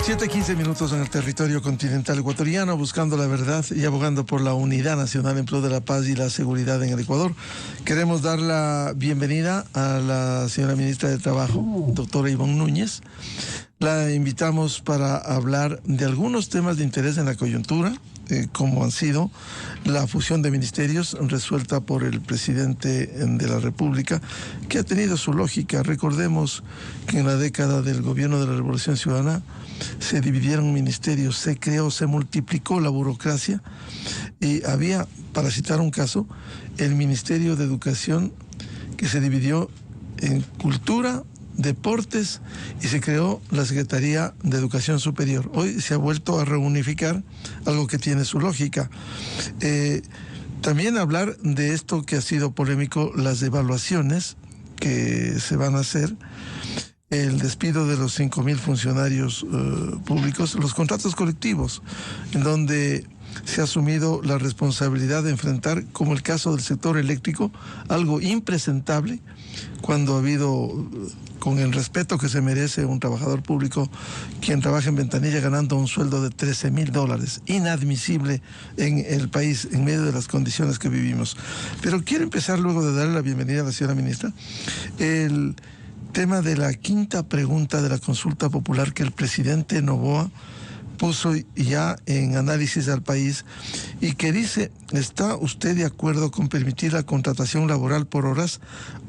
7:15 minutos en el territorio continental ecuatoriano, buscando la verdad y abogando por la unidad nacional en pro de la paz y la seguridad en el Ecuador. Queremos dar la bienvenida a la señora ministra de Trabajo, doctora Ivonne Núñez. La invitamos para hablar de algunos temas de interés en la coyuntura, como han sido la fusión de ministerios resuelta por el presidente de la República, que ha tenido su lógica. Recordemos que en la década del gobierno de la Revolución Ciudadana se dividieron ministerios, se creó, se multiplicó la burocracia y había, para citar un caso, el Ministerio de Educación que se dividió en Cultura, Deportes y se creó la Secretaría de Educación Superior. Hoy se ha vuelto a reunificar, algo que tiene su lógica. También hablar de esto que ha sido polémico, las evaluaciones que se van a hacer, el despido de los 5,000 funcionarios públicos, los contratos colectivos, en donde se ha asumido la responsabilidad de enfrentar, como el caso del sector eléctrico, algo impresentable cuando ha habido, con el respeto que se merece un trabajador público, quien trabaja en ventanilla ganando un sueldo de $13,000, inadmisible en el país, en medio de las condiciones que vivimos. Pero quiero empezar, luego de darle la bienvenida a la señora ministra, el tema de la quinta pregunta de la consulta popular que el presidente Noboa puso ya en análisis al país y que dice: ¿está usted de acuerdo con permitir la contratación laboral por horas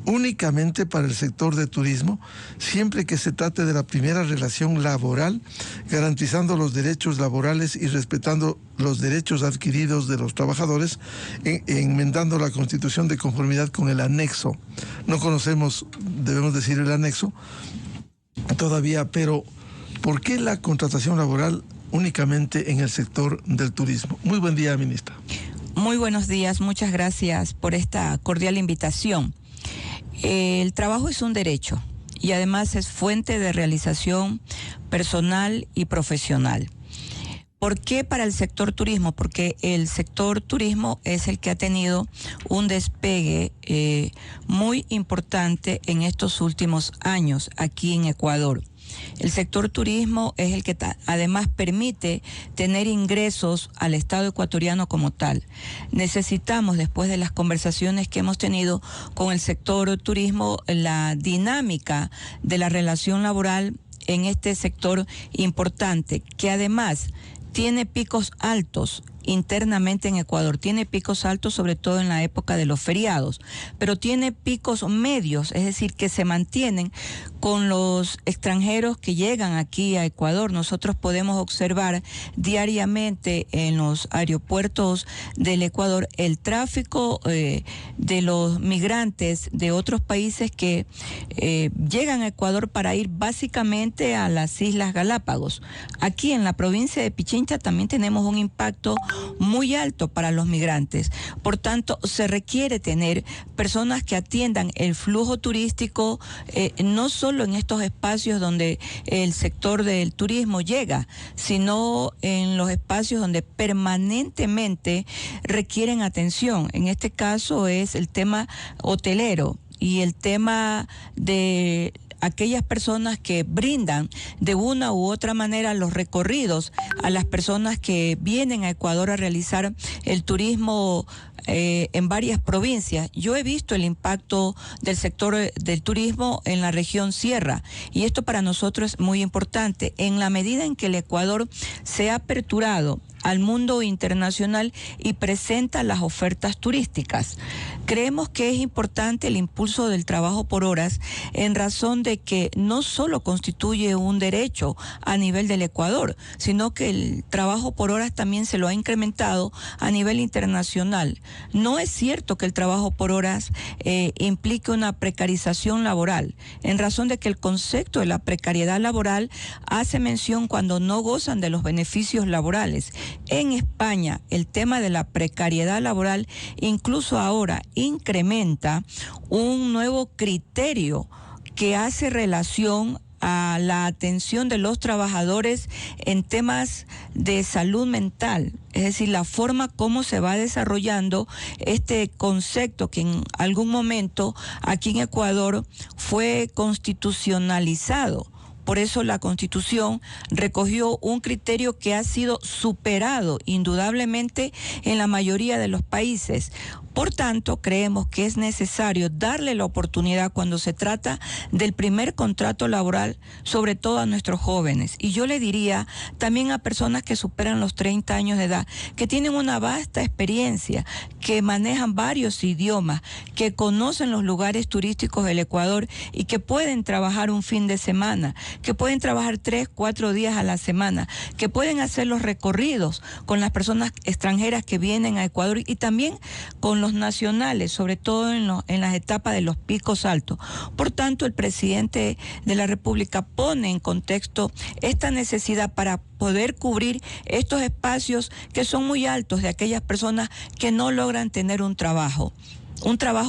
únicamente para el sector de turismo, siempre que se trate de la primera relación laboral, garantizando los derechos laborales y respetando los derechos adquiridos de los trabajadores, enmendando la Constitución de conformidad con el anexo? No conocemos, debemos decir, el anexo todavía, pero ¿por qué la contratación laboral únicamente en el sector del turismo? Muy buen día, ministra. Muy buenos días, muchas gracias por esta cordial invitación. El trabajo es un derecho y además es fuente de realización personal y profesional. ¿Por qué para el sector turismo? Porque el sector turismo es el que ha tenido un despegue muy importante en estos últimos años aquí en Ecuador. El sector turismo es el que además permite tener ingresos al Estado ecuatoriano como tal. Necesitamos, después de las conversaciones que hemos tenido con el sector turismo, la dinámica de la relación laboral en este sector importante, que además tiene picos altos internamente en Ecuador, tiene picos altos sobre todo en la época de los feriados, pero tiene picos medios, es decir, que se mantienen con los extranjeros que llegan aquí a Ecuador. Nosotros podemos observar diariamente en los aeropuertos del Ecuador el tráfico de los migrantes de otros países que llegan a Ecuador para ir básicamente a las Islas Galápagos. Aquí en la provincia de Pichincha también tenemos un impacto muy alto para los migrantes. Por tanto, se requiere tener personas que atiendan el flujo turístico, no solo en estos espacios donde el sector del turismo llega, sino en los espacios donde permanentemente requieren atención. En este caso es el tema hotelero y el tema de aquellas personas que brindan de una u otra manera los recorridos a las personas que vienen a Ecuador a realizar el turismo en varias provincias. Yo he visto el impacto del sector del turismo en la región Sierra y esto para nosotros es muy importante. En la medida en que el Ecuador se ha aperturado al mundo internacional y presenta las ofertas turísticas, creemos que es importante el impulso del trabajo por horas en razón de que no solo constituye un derecho a nivel del Ecuador, sino que el trabajo por horas también se lo ha incrementado a nivel internacional. No es cierto que el trabajo por horas implique una precarización laboral, en razón de que el concepto de la precariedad laboral hace mención cuando no gozan de los beneficios laborales. En España, el tema de la precariedad laboral incluso ahora incrementa un nuevo criterio que hace relación a la atención de los trabajadores en temas de salud mental, es decir, la forma como se va desarrollando este concepto que en algún momento aquí en Ecuador fue constitucionalizado Por eso la Constitución recogió un criterio que ha sido superado indudablemente en la mayoría de los países. Por tanto, creemos que es necesario darle la oportunidad cuando se trata del primer contrato laboral, sobre todo a nuestros jóvenes. Y yo le diría también a personas que superan los 30 años de edad, que tienen una vasta experiencia, que manejan varios idiomas, que conocen los lugares turísticos del Ecuador y que pueden trabajar un fin de semana, que pueden trabajar 3, 4 días a la semana, que pueden hacer los recorridos con las personas extranjeras que vienen a Ecuador y también con los nacionales, sobre todo en las etapas de los picos altos. Por tanto, el presidente de la República pone en contexto esta necesidad para poder cubrir estos espacios que son muy altos de aquellas personas que no logran tener un trabajo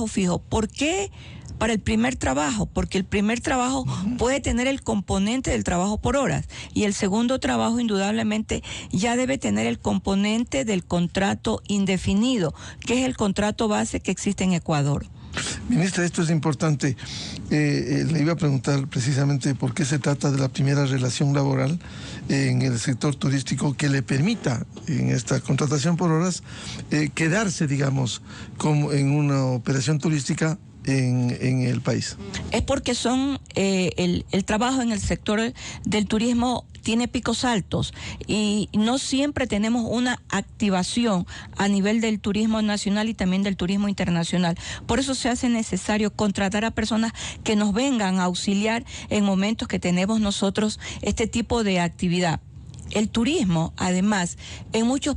fijo. ¿Por qué? Para el primer trabajo, porque el primer trabajo puede tener el componente del trabajo por horas y el segundo trabajo indudablemente ya debe tener el componente del contrato indefinido, que es el contrato base que existe en Ecuador. Ministra, esto es importante. Le iba a preguntar precisamente por qué se trata de la primera relación laboral en el sector turístico que le permita, en esta contratación por horas, quedarse, digamos, como en una operación turística en el país. Es porque el trabajo en el sector del turismo tiene picos altos y no siempre tenemos una activación a nivel del turismo nacional y también del turismo internacional. Por eso se hace necesario contratar a personas que nos vengan a auxiliar en momentos que tenemos nosotros este tipo de actividad. El turismo, además, en muchos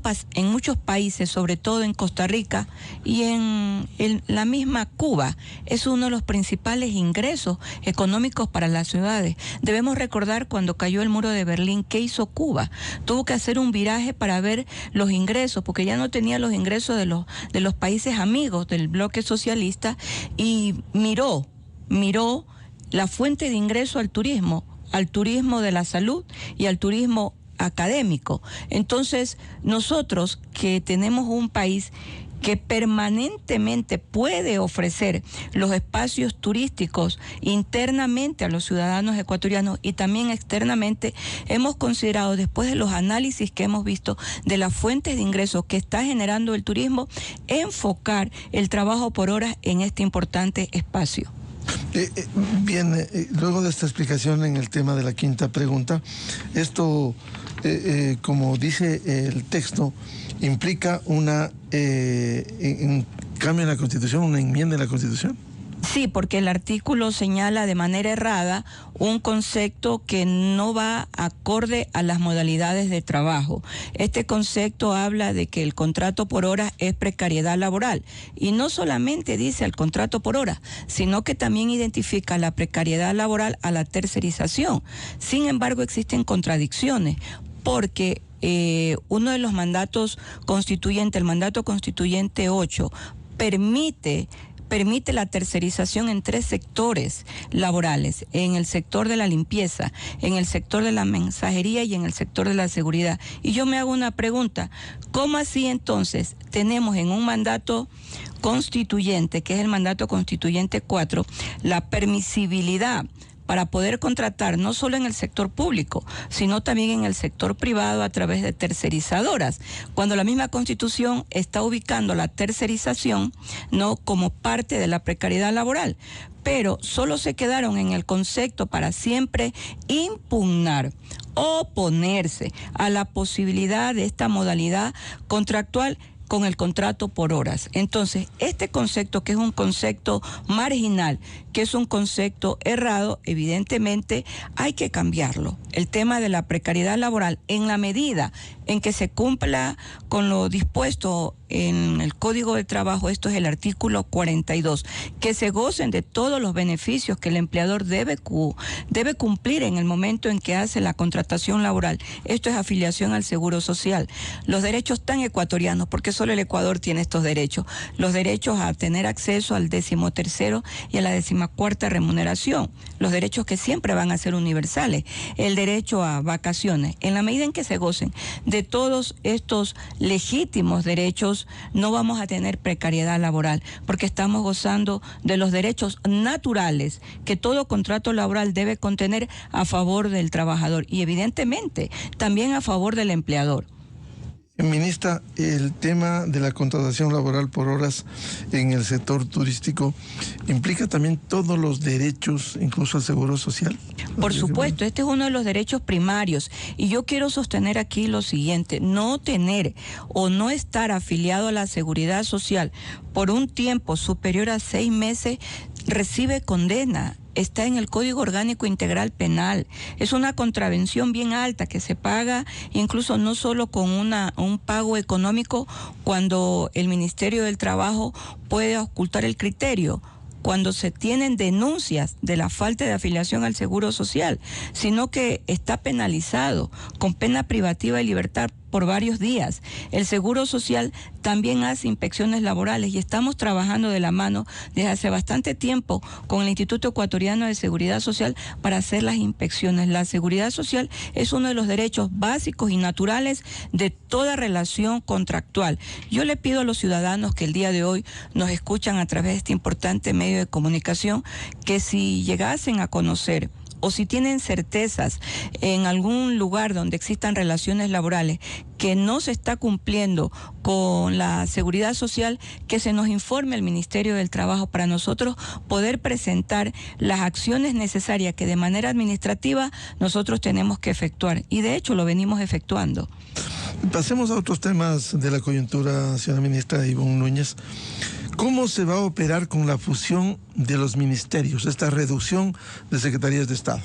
países, sobre todo en Costa Rica y en la misma Cuba, es uno de los principales ingresos económicos para las ciudades. Debemos recordar cuando cayó el muro de Berlín, ¿qué hizo Cuba? Tuvo que hacer un viraje para ver los ingresos, porque ya no tenía los ingresos de los países amigos del bloque socialista y miró la fuente de ingreso al turismo de la salud y al turismo académico. Entonces, nosotros que tenemos un país que permanentemente puede ofrecer los espacios turísticos internamente a los ciudadanos ecuatorianos y también externamente, hemos considerado, después de los análisis que hemos visto de las fuentes de ingresos que está generando el turismo, enfocar el trabajo por horas en este importante espacio. Bien, luego de esta explicación en el tema de la quinta pregunta, esto, como dice el texto, implica un cambio en la Constitución, una enmienda en la Constitución. Sí, porque el artículo señala de manera errada un concepto que no va acorde a las modalidades de trabajo. Este concepto habla de que el contrato por hora es precariedad laboral y no solamente dice el contrato por hora, sino que también identifica la precariedad laboral a la tercerización. Sin embargo, existen contradicciones porque uno de los mandatos constituyentes, el mandato constituyente 8, permite la tercerización en 3 sectores laborales, en el sector de la limpieza, en el sector de la mensajería y en el sector de la seguridad. Y yo me hago una pregunta, ¿cómo así entonces tenemos en un mandato constituyente, que es el mandato constituyente 4, la permisibilidad para poder contratar no solo en el sector público, sino también en el sector privado a través de tercerizadoras, cuando la misma Constitución está ubicando la tercerización no como parte de la precariedad laboral? Pero solo se quedaron en el concepto para siempre impugnar, oponerse a la posibilidad de esta modalidad contractual con el contrato por horas. Entonces, este concepto, que es un concepto marginal, que es un concepto errado, evidentemente hay que cambiarlo. El tema de la precariedad laboral, en la medida en que se cumpla con lo dispuesto en el Código de Trabajo, esto es el artículo 42, que se gocen de todos los beneficios que el empleador debe cumplir en el momento en que hace la contratación laboral. Esto es afiliación al Seguro Social. Los derechos tan ecuatorianos, porque solo el Ecuador tiene estos derechos. Los derechos a tener acceso al 13º y a la 14ª remuneración. Los derechos que siempre van a ser universales. El derecho a vacaciones. En la medida en que se gocen de todos estos legítimos derechos, no vamos a tener precariedad laboral, porque estamos gozando de los derechos naturales que todo contrato laboral debe contener a favor del trabajador y evidentemente también a favor del empleador. Ministra, el tema de la contratación laboral por horas en el sector turístico implica también todos los derechos, incluso el seguro social. Por supuesto, este es uno de los derechos primarios y yo quiero sostener aquí lo siguiente: no tener o no estar afiliado a la seguridad social por un tiempo superior a 6 meses recibe condena. Está en el Código Orgánico Integral Penal. Es una contravención bien alta que se paga incluso no solo con un pago económico cuando el Ministerio del Trabajo puede ocultar el criterio, cuando se tienen denuncias de la falta de afiliación al Seguro Social, sino que está penalizado con pena privativa de libertad por varios días. El Seguro Social también hace inspecciones laborales y estamos trabajando de la mano desde hace bastante tiempo con el Instituto Ecuatoriano de Seguridad Social para hacer las inspecciones. La seguridad social es uno de los derechos básicos y naturales de toda relación contractual. Yo le pido a los ciudadanos que el día de hoy nos escuchan a través de este importante medio de comunicación que si llegasen a conocer o si tienen certezas en algún lugar donde existan relaciones laborales que no se está cumpliendo con la seguridad social, que se nos informe al Ministerio del Trabajo para nosotros poder presentar las acciones necesarias que de manera administrativa nosotros tenemos que efectuar. Y de hecho lo venimos efectuando. Pasemos a otros temas de la coyuntura, señora ministra Ivonne Núñez. ¿Cómo se va a operar con la fusión de los ministerios, esta reducción de secretarías de Estado?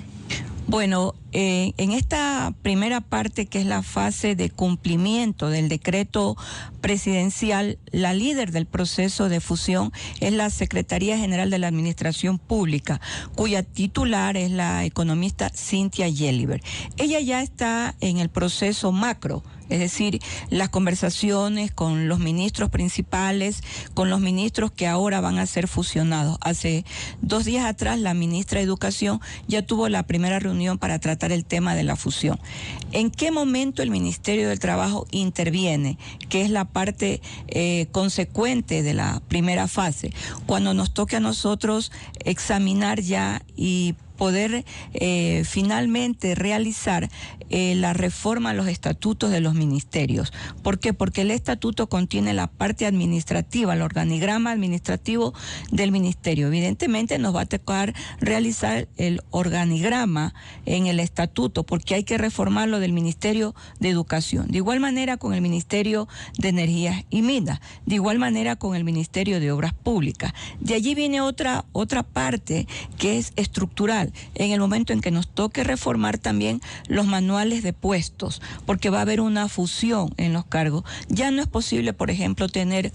Bueno, en esta primera parte, que es la fase de cumplimiento del decreto presidencial, la líder del proceso de fusión es la Secretaría General de la Administración Pública, cuya titular es la economista Cynthia Yeliber. Ella ya está en el proceso macro, es decir, las conversaciones con los ministros principales, con los ministros que ahora van a ser fusionados. Hace 2 días atrás la ministra de Educación ya tuvo la primera reunión para tratar el tema de la fusión. ¿En qué momento el Ministerio del Trabajo interviene? Que es la parte consecuente de la primera fase, cuando nos toque a nosotros examinar ya y poder finalmente realizar la reforma a los estatutos de los ministerios. ¿Por qué? Porque el estatuto contiene la parte administrativa, el organigrama administrativo del ministerio. Evidentemente nos va a tocar realizar el organigrama en el estatuto, porque hay que reformarlo del Ministerio de Educación. De igual manera con el Ministerio de Energías y Minas, de igual manera con el Ministerio de Obras Públicas. De allí viene otra parte que es estructural, en el momento en que nos toque reformar también los manuales de puestos, porque va a haber una fusión en los cargos. Ya no es posible, por ejemplo, tener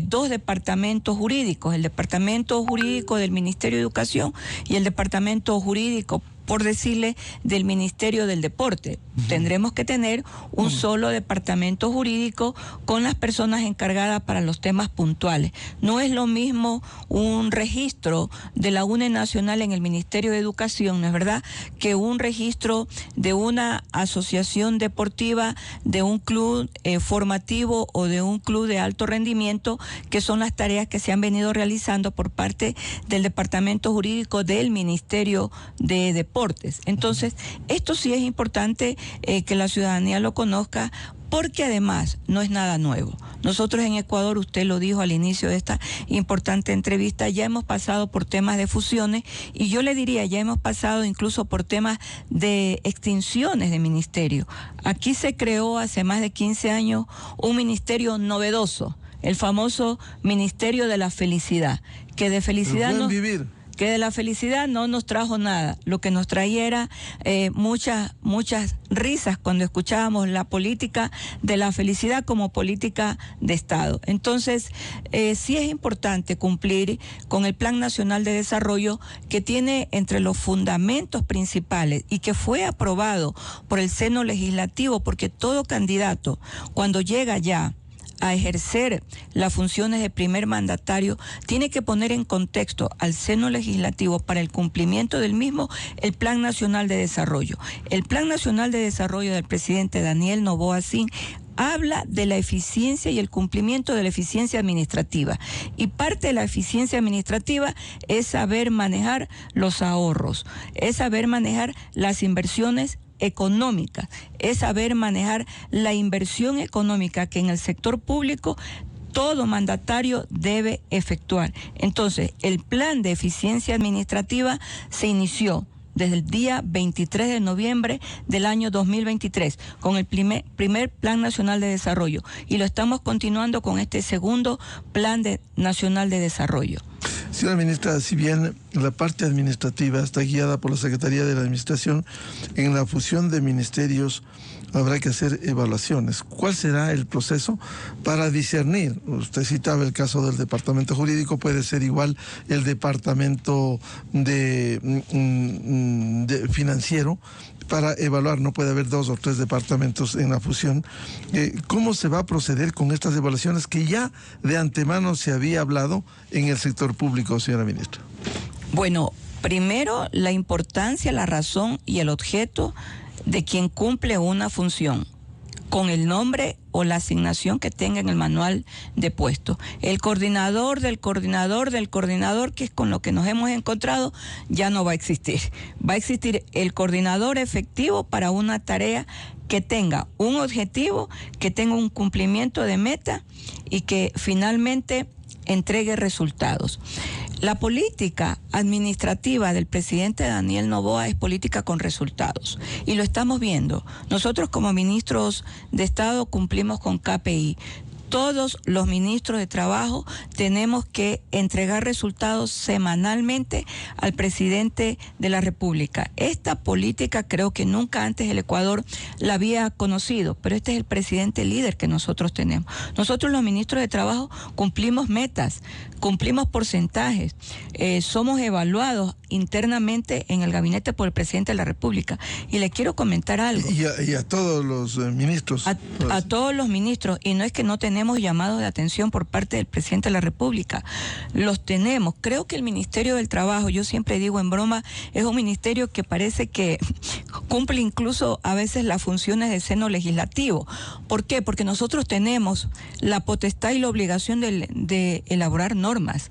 2 departamentos jurídicos, el departamento jurídico del Ministerio de Educación y el departamento jurídico, por decirle, del Ministerio del Deporte. Tendremos que tener un solo departamento jurídico con las personas encargadas para los temas puntuales. No es lo mismo un registro de la UNE Nacional en el Ministerio de Educación, ¿no es verdad?, que un registro de una asociación deportiva, de un club formativo o de un club de alto rendimiento, que son las tareas que se han venido realizando por parte del Departamento Jurídico del Ministerio de Deportes. Entonces, esto sí es importante que la ciudadanía lo conozca, porque además no es nada nuevo. Nosotros en Ecuador, usted lo dijo al inicio de esta importante entrevista, ya hemos pasado por temas de fusiones y yo le diría, ya hemos pasado incluso por temas de extinciones de ministerio. Aquí se creó hace más de 15 años un ministerio novedoso, el famoso Ministerio de la Felicidad, que de felicidad no... que de la felicidad no nos trajo nada. Lo que nos traía era muchas risas cuando escuchábamos la política de la felicidad como política de Estado. Entonces, sí es importante cumplir con el Plan Nacional de Desarrollo, que tiene entre los fundamentos principales y que fue aprobado por el seno legislativo, porque todo candidato, cuando llega ya a ejercer las funciones de primer mandatario, tiene que poner en contexto al seno legislativo para el cumplimiento del mismo el Plan Nacional de Desarrollo. El Plan Nacional de Desarrollo del presidente Daniel Noboa Sin habla de la eficiencia y el cumplimiento de la eficiencia administrativa. Y parte de la eficiencia administrativa es saber manejar los ahorros, es saber manejar las inversiones económicas, es saber manejar la inversión económica que en el sector público todo mandatario debe efectuar. Entonces, el plan de eficiencia administrativa se inició desde el día 23 de noviembre del año 2023, con el primer Plan Nacional de Desarrollo, y lo estamos continuando con este segundo Plan Nacional de Desarrollo. Señora ministra, si bien la parte administrativa está guiada por la Secretaría de la Administración, en la fusión de ministerios habrá que hacer evaluaciones. ¿Cuál será el proceso para discernir? Usted citaba el caso del departamento jurídico, puede ser igual el departamento de financiero, para evaluar, no puede haber 2 o 3 departamentos en la fusión. ¿Cómo se va a proceder con estas evaluaciones que ya de antemano se había hablado en el sector público, señora ministra? Bueno, primero la importancia, la razón y el objeto de quien cumple una función, con el nombre o la asignación que tenga en el manual de puesto. El coordinador del coordinador del coordinador, que es con lo que nos hemos encontrado, ya no va a existir. Va a existir el coordinador efectivo para una tarea que tenga un objetivo, que tenga un cumplimiento de meta y que finalmente entregue resultados. La política administrativa del presidente Daniel Noboa es política con resultados y lo estamos viendo. Nosotros como ministros de Estado cumplimos con KPI. Todos los ministros de Trabajo tenemos que entregar resultados semanalmente al presidente de la República. Esta política creo que nunca antes el Ecuador la había conocido, pero este es el presidente líder que nosotros tenemos. Nosotros los ministros de Trabajo cumplimos metas, cumplimos porcentajes, somos evaluados internamente en el gabinete por el presidente de la República. Y le quiero comentar algo. Y a todos los ministros. A todos los ministros, y no es que no tenemos llamados de atención por parte del presidente de la República, los tenemos. Creo que el Ministerio del Trabajo, yo siempre digo en broma, es un ministerio que parece que cumple incluso a veces las funciones del seno legislativo. ¿Por qué? Porque nosotros tenemos la potestad y la obligación de elaborar normas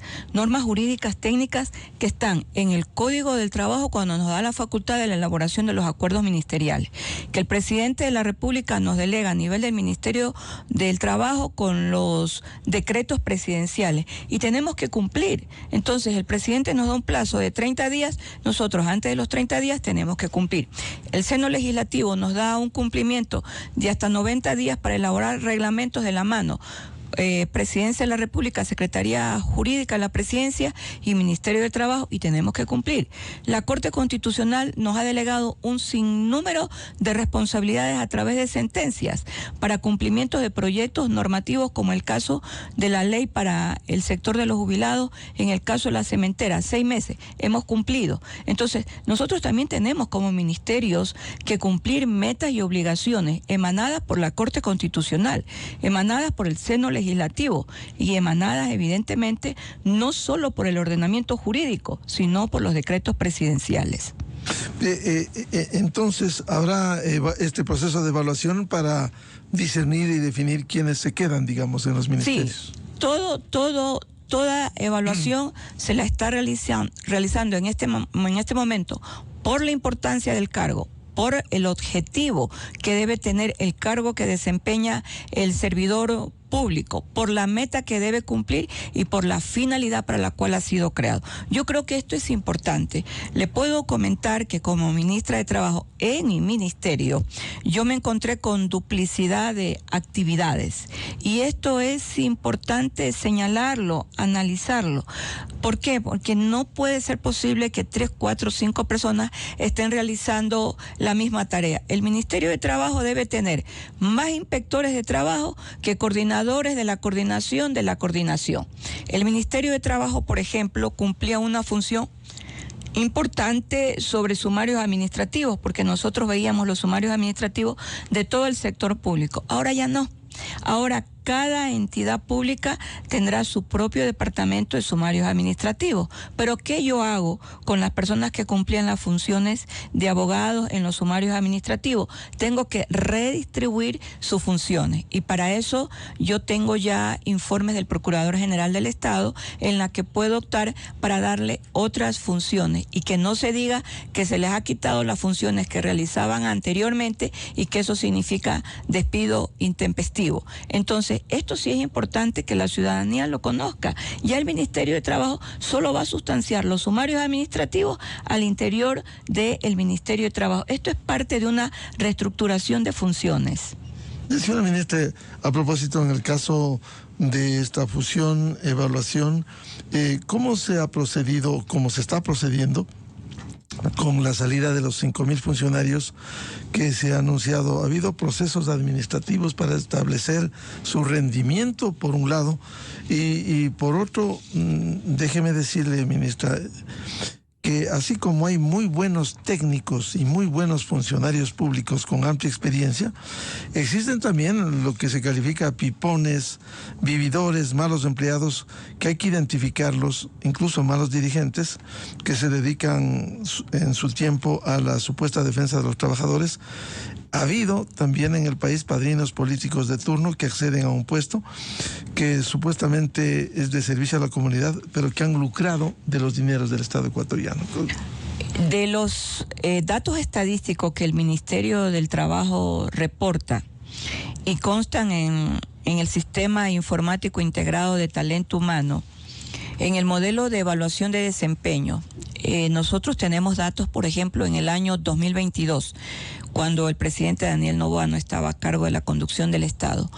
jurídicas técnicas que están en el Código del Trabajo cuando nos da la facultad de la elaboración de los acuerdos ministeriales, que el presidente de la República nos delega a nivel del Ministerio del Trabajo con los decretos presidenciales y tenemos que cumplir. Entonces el presidente nos da un plazo de 30 días, nosotros antes de los 30 días tenemos que cumplir. El seno legislativo nos da un cumplimiento de hasta 90 días para elaborar reglamentos de la mano. Presidencia de la República, Secretaría Jurídica de la Presidencia y Ministerio de Trabajo, y tenemos que cumplir. La Corte Constitucional nos ha delegado un sinnúmero de responsabilidades a través de sentencias para cumplimientos de proyectos normativos, como el caso de la ley para el sector de los jubilados, en el caso de la cementera, 6 meses, hemos cumplido. Entonces, nosotros también tenemos como ministerios que cumplir metas y obligaciones emanadas por la Corte Constitucional, emanadas por el seno legislativo y emanadas evidentemente no solo por el ordenamiento jurídico, sino por los decretos presidenciales. Entonces, ¿habrá este proceso de evaluación para discernir y definir quiénes se quedan, digamos, en los ministerios? Sí, toda evaluación se la está realizando en este momento por la importancia del cargo, por el objetivo que debe tener el cargo que desempeña el servidor público, por la meta que debe cumplir y por la finalidad para la cual ha sido creado. Yo creo que esto es importante. Le puedo comentar que como ministra de Trabajo en mi ministerio, yo me encontré con duplicidad de actividades y esto es importante señalarlo, analizarlo. ¿Por qué? Porque no puede ser posible que 3, 4, 5 personas estén realizando la misma tarea. El Ministerio de Trabajo debe tener más inspectores de trabajo que coordinadores de la coordinación. El Ministerio de Trabajo, por ejemplo, cumplía una función importante sobre sumarios administrativos, porque nosotros veíamos los sumarios administrativos de todo el sector público. Ahora ya no. Ahora cada entidad pública tendrá su propio departamento de sumarios administrativos. Pero ¿qué yo hago con las personas que cumplían las funciones de abogados en los sumarios administrativos? Tengo que redistribuir sus funciones, y para eso yo tengo ya informes del Procurador General del Estado en la que puedo optar para darle otras funciones, y que no se diga que se les ha quitado las funciones que realizaban anteriormente y que eso significa despido intempestivo. Entonces, esto sí es importante que la ciudadanía lo conozca. Ya el Ministerio de Trabajo solo va a sustanciar los sumarios administrativos al interior del Ministerio de Trabajo. Esto es parte de una reestructuración de funciones. Señora ministra, a propósito, en el caso de esta fusión, evaluación, ¿cómo se ha procedido, cómo se está procediendo con la salida de los 5,000 funcionarios que se ha anunciado? ¿Ha habido procesos administrativos para establecer su rendimiento, por un lado? Y por otro, déjeme decirle, ministra, que así como hay muy buenos técnicos y muy buenos funcionarios públicos con amplia experiencia, existen también lo que se califica pipones, vividores, malos empleados, que hay que identificarlos, incluso malos dirigentes, que se dedican en su tiempo a la supuesta defensa de los trabajadores. Ha habido también en el país padrinos políticos de turno que acceden a un puesto que supuestamente es de servicio a la comunidad, pero que han lucrado de los dineros del Estado ecuatoriano. De los datos estadísticos que el Ministerio del Trabajo reporta y constan en el Sistema Informático Integrado de Talento Humano, en el modelo de evaluación de desempeño, nosotros tenemos datos, por ejemplo, en el año 2022, cuando el presidente Daniel Noboa no estaba a cargo de la conducción del Estado.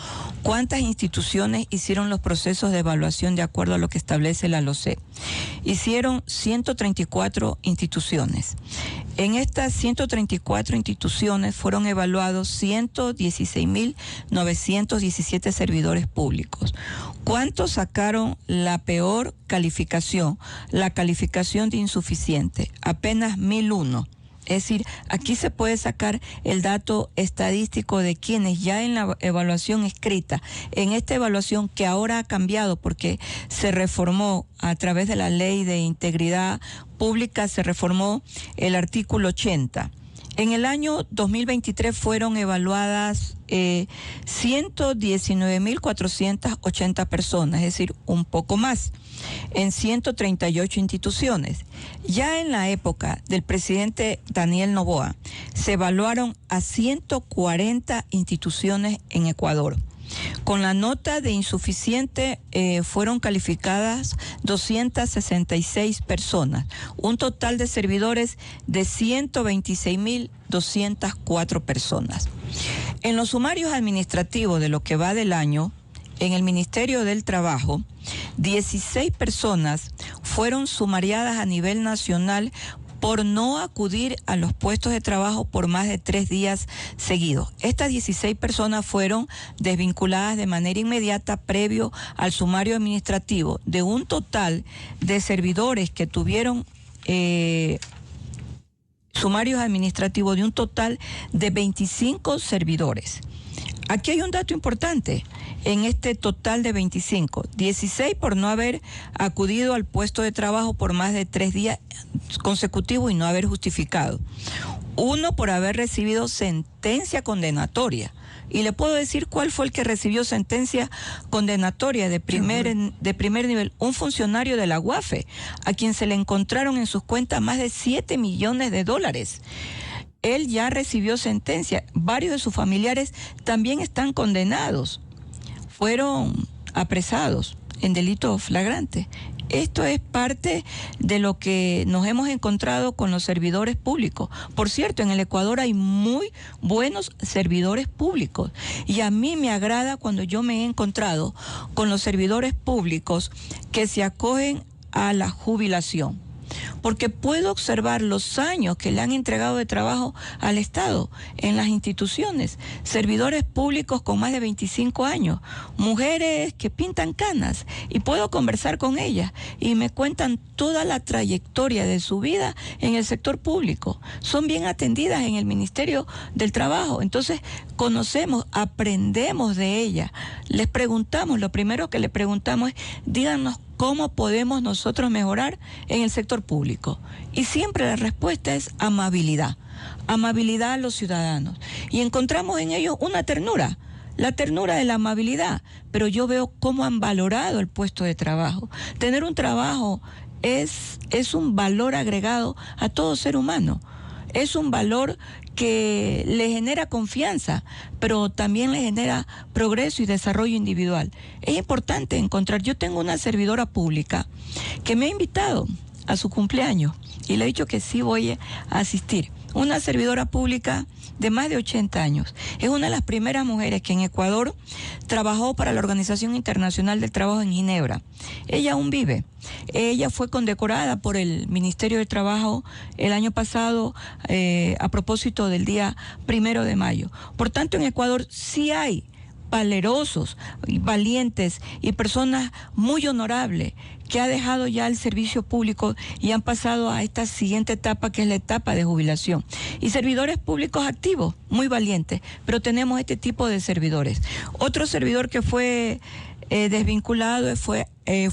¿Cuántas instituciones hicieron los procesos de evaluación de acuerdo a lo que establece la LOCEP? Hicieron 134 instituciones. En estas 134 instituciones fueron evaluados 116.917 servidores públicos. ¿Cuántos sacaron la peor calificación? La calificación de insuficiente, apenas 1.001. Es decir, aquí se puede sacar el dato estadístico de quienes ya en la evaluación escrita, en esta evaluación que ahora ha cambiado porque se reformó a través de la Ley de Integridad Pública, se reformó el artículo 80. En el año 2023 fueron evaluadas 119.480 personas, es decir, un poco más, en 138 instituciones. Ya en la época del presidente Daniel Noboa, se evaluaron a 140 instituciones en Ecuador. Con la nota de insuficiente fueron calificadas 266 personas, un total de servidores de 126.204 personas. En los sumarios administrativos de lo que va del año, en el Ministerio del Trabajo, 16 personas fueron sumariadas a nivel nacional por no acudir a los puestos de trabajo por más de 3 días seguidos. Estas 16 personas fueron desvinculadas de manera inmediata previo al sumario administrativo, de un total de servidores que tuvieron sumarios administrativos de un total de 25 servidores. Aquí hay un dato importante. En este total de 25, 16 por no haber acudido al puesto de trabajo por más de 3 días consecutivos y no haber justificado. 1 por haber recibido sentencia condenatoria. Y le puedo decir cuál fue el que recibió sentencia condenatoria de primer nivel. Un funcionario de la UAFE, a quien se le encontraron en sus cuentas más de $7 millones. Él ya recibió sentencia. Varios de sus familiares también están condenados. Fueron apresados en delito flagrante. Esto es parte de lo que nos hemos encontrado con los servidores públicos. Por cierto, en el Ecuador hay muy buenos servidores públicos y a mí me agrada cuando yo me he encontrado con los servidores públicos que se acogen a la jubilación. porque puedo observar los años que le han entregado de trabajo al Estado en las instituciones, servidores públicos con más de 25 años, mujeres que pintan canas, y puedo conversar con ellas y me cuentan toda la trayectoria de su vida en el sector público. Son bien atendidas en el Ministerio del Trabajo, entonces conocemos, aprendemos de ellas, les preguntamos, lo primero que le preguntamos es, díganos cómo podemos nosotros mejorar en el sector público. Y siempre la respuesta es amabilidad, amabilidad a los ciudadanos. Y encontramos en ellos una ternura, la ternura de la amabilidad, pero yo veo cómo han valorado el puesto de trabajo. Tener un trabajo es un valor agregado a todo ser humano, es un valor que le genera confianza, pero también le genera progreso y desarrollo individual. Es importante encontrar, yo tengo una servidora pública que me ha invitado a su cumpleaños y le he dicho que sí voy a asistir. Una servidora pública de más de 80 años. Es una de las primeras mujeres que en Ecuador trabajó para la Organización Internacional del Trabajo en Ginebra. Ella aún vive. Ella fue condecorada por el Ministerio de Trabajo el año pasado a propósito del día 1 de mayo. Por tanto, en Ecuador sí hay valerosos, valientes y personas muy honorables que ha dejado ya el servicio público y han pasado a esta siguiente etapa, que es la etapa de jubilación. Y servidores públicos activos, muy valientes, pero tenemos este tipo de servidores. Otro servidor que fue desvinculado fue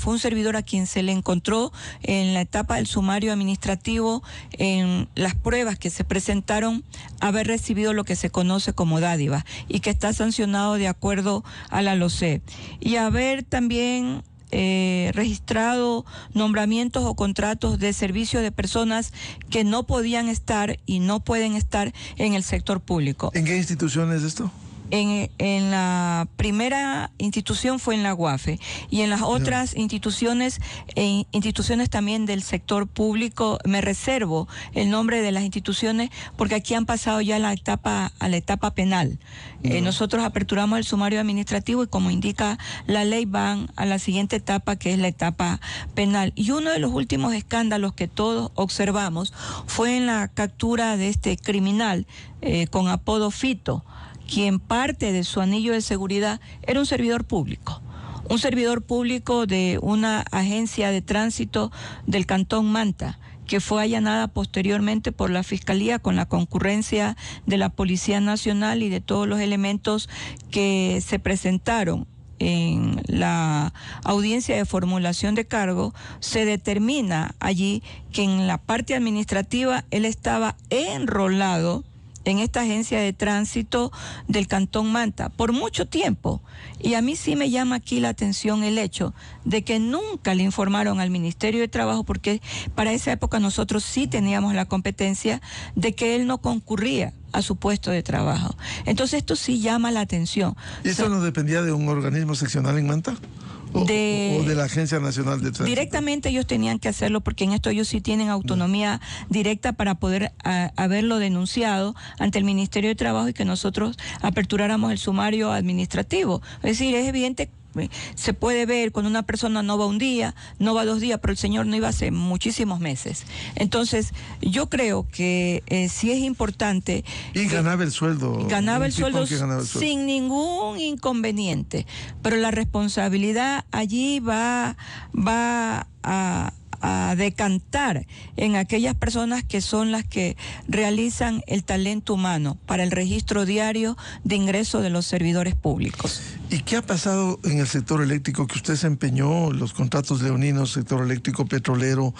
un servidor a quien se le encontró en la etapa del sumario administrativo, en las pruebas que se presentaron, haber recibido lo que se conoce como dádiva y que está sancionado de acuerdo a la LOCEP, y haber también registrado nombramientos o contratos de servicio de personas que no podían estar y no pueden estar en el sector público. ¿En qué institución es esto? En la primera institución fue en la UAFE, y en las otras instituciones también del sector público, me reservo el nombre de las instituciones porque aquí han pasado ya a la etapa penal. Nosotros aperturamos el sumario administrativo y, como indica la ley, van a la siguiente etapa, que es la etapa penal. Y uno de los últimos escándalos que todos observamos fue en la captura de este criminal con apodo Fito, quien parte de su anillo de seguridad era un servidor público de una agencia de tránsito del Cantón Manta, que fue allanada posteriormente por la Fiscalía con la concurrencia de la Policía Nacional y de todos los elementos que se presentaron en la audiencia de formulación de cargo. Se determina allí que en la parte administrativa él estaba enrolado en esta agencia de tránsito del Cantón Manta por mucho tiempo. Y a mí sí me llama aquí la atención el hecho de que nunca le informaron al Ministerio de Trabajo, porque para esa época nosotros sí teníamos la competencia de que él no concurría a su puesto de trabajo. Entonces esto sí llama la atención. ¿Y eso no dependía de un organismo seccional en Manta? ¿O de la Agencia Nacional de Tránsito? Directamente ellos tenían que hacerlo, porque en esto ellos sí tienen autonomía directa para poder haberlo denunciado ante el Ministerio de Trabajo y que nosotros aperturáramos el sumario administrativo. Es decir, es evidente. Se puede ver cuando una persona no va un día, no va 2 días, pero el señor no iba hace muchísimos meses. Entonces, yo creo que sí es importante. Y ganaba el sueldo. Ganaba el sueldo sin ningún inconveniente, pero la responsabilidad allí va a decantar en aquellas personas que son las que realizan el talento humano para el registro diario de ingreso de los servidores públicos. ¿Y qué ha pasado en el sector eléctrico, que usted se empeñó, los contratos leoninos, sector eléctrico, petrolero,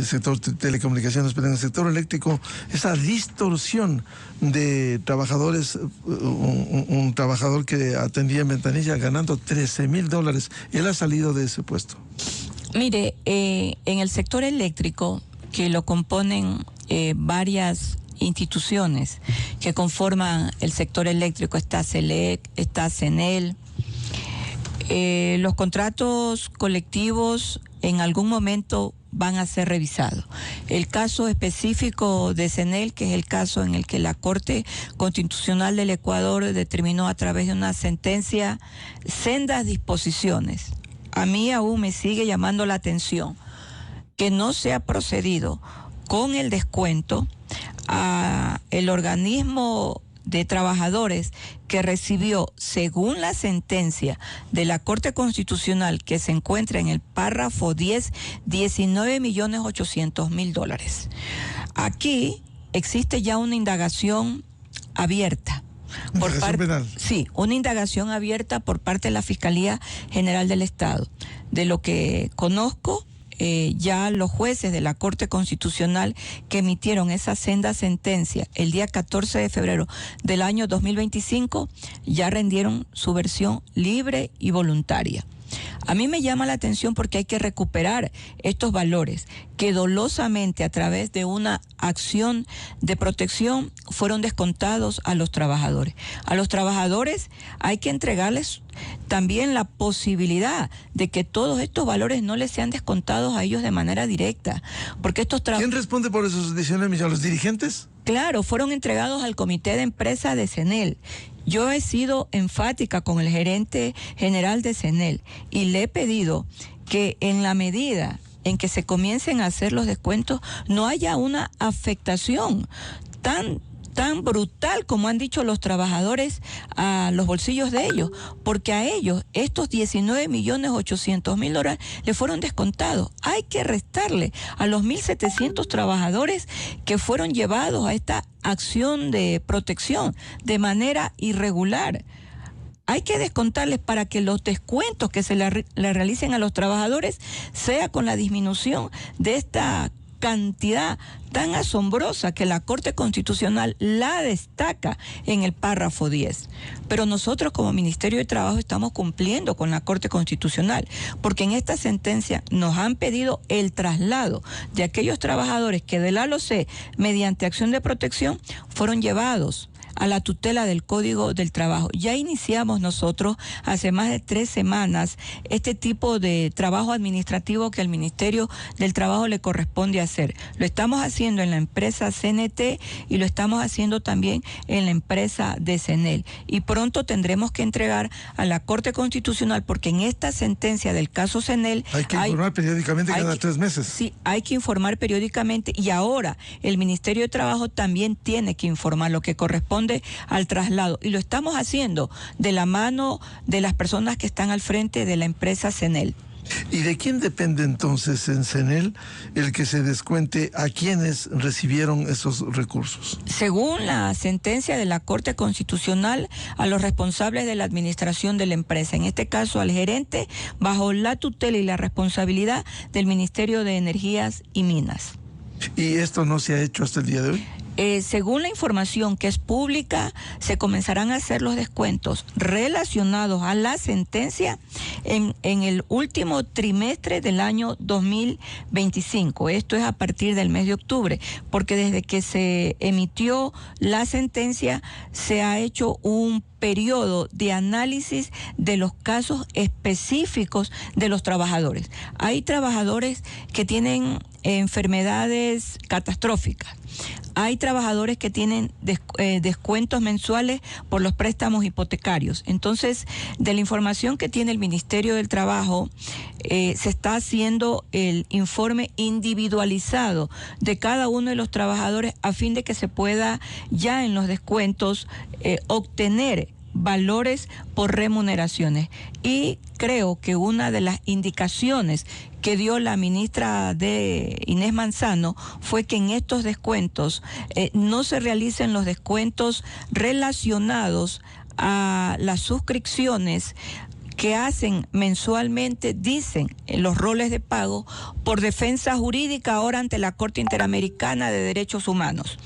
sector de telecomunicaciones, pero en el sector eléctrico, esa distorsión de trabajadores, un trabajador que atendía en Ventanilla ganando $13,000, él ha salido de ese puesto? Mire, en el sector eléctrico, que lo componen varias instituciones que conforman el sector eléctrico, está CELEC, está CENEL, los contratos colectivos en algún momento van a ser revisados. El caso específico de CENEL, que es el caso en el que la Corte Constitucional del Ecuador determinó a través de una sentencia sendas disposiciones. A mí aún me sigue llamando la atención que no se ha procedido con el descuento a el organismo de trabajadores que recibió, según la sentencia de la Corte Constitucional que se encuentra en el párrafo 10, 19.800.000 dólares. Aquí existe ya una indagación abierta. Penal. Sí, una indagación abierta por parte de la Fiscalía General del Estado. De lo que conozco, ya los jueces de la Corte Constitucional que emitieron esa senda sentencia el día 14 de febrero del año 2025 ya rendieron su versión libre y voluntaria. A mí me llama la atención porque hay que recuperar estos valores que dolosamente a través de una acción de protección fueron descontados a los trabajadores. A los trabajadores hay que entregarles también la posibilidad de que todos estos valores no les sean descontados a ellos de manera directa, porque estos ¿Quién responde por esos 19 millones? ¿Los dirigentes? Claro, fueron entregados al comité de empresa de CENEL. Yo he sido enfática con el gerente general de CENEL y le he pedido que en la medida en que se comiencen a hacer los descuentos no haya una afectación tan brutal como han dicho los trabajadores a los bolsillos de ellos, porque a ellos estos 19.800.000 dólares le fueron descontados. Hay que restarle a los 1.700 trabajadores que fueron llevados a esta acción de protección de manera irregular. Hay que descontarles para que los descuentos que se le realicen a los trabajadores sea con la disminución de esta cantidad tan asombrosa que la Corte Constitucional la destaca en el párrafo 10. Pero nosotros como Ministerio de Trabajo estamos cumpliendo con la Corte Constitucional, porque en esta sentencia nos han pedido el traslado de aquellos trabajadores que de la LOCE, mediante acción de protección, fueron llevados a la tutela del Código del Trabajo. Ya iniciamos nosotros hace más de 3 semanas este tipo de trabajo administrativo que al Ministerio del Trabajo le corresponde hacer. Lo estamos haciendo en la empresa CNT y lo estamos haciendo también en la empresa de CENEL. Y pronto tendremos que entregar a la Corte Constitucional, porque en esta sentencia del caso CENEL hay que informar periódicamente cada 3 meses. Sí, hay que informar periódicamente, y ahora el Ministerio de Trabajo también tiene que informar lo que corresponde al traslado, y lo estamos haciendo de la mano de las personas que están al frente de la empresa CENEL. ¿Y de quién depende entonces en CENEL el que se descuente a quienes recibieron esos recursos? Según la sentencia de la Corte Constitucional, a los responsables de la administración de la empresa, en este caso al gerente, bajo la tutela y la responsabilidad del Ministerio de Energías y Minas. ¿Y esto no se ha hecho hasta el día de hoy? Según la información que es pública, se comenzarán a hacer los descuentos relacionados a la sentencia en el último trimestre del año 2025. Esto es a partir del mes de octubre, porque desde que se emitió la sentencia se ha hecho un periodo de análisis de los casos específicos de los trabajadores. Hay trabajadores que tienen enfermedades catastróficas. Hay trabajadores que tienen descuentos mensuales por los préstamos hipotecarios. Entonces, de la información que tiene el Ministerio del Trabajo, se está haciendo el informe individualizado de cada uno de los trabajadores a fin de que se pueda ya en los descuentos obtener valores por remuneraciones. Y creo que una de las indicaciones que dio la ministra Inés Manzano fue que en estos descuentos no se realicen los descuentos relacionados a las suscripciones que hacen mensualmente, dicen, los roles de pago por defensa jurídica ahora ante la Corte Interamericana de Derechos Humanos,